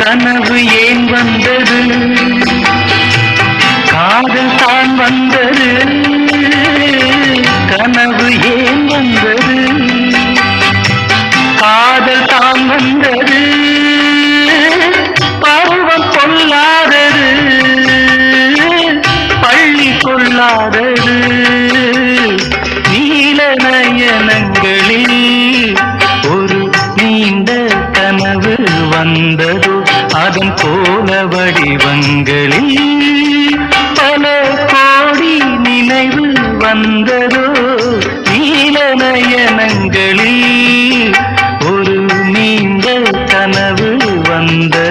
கனவு ஏன் வந்தது, காதல் தான் வந்தது. கனவு ஏன் வந்தது, காதல் தான் வந்தது. பருவம் கொள்ளாதது, பள்ளி கொள்ளாதது. நீல நயனங்களில் ஒரு நீண்ட கனவு வந்ததோ, அதன் போல வடிவங்களில் பல கோடி நினைவு வந்ததோ. நீல நயனங்களில் ஒரு நீண்ட கனவு வந்ததோ.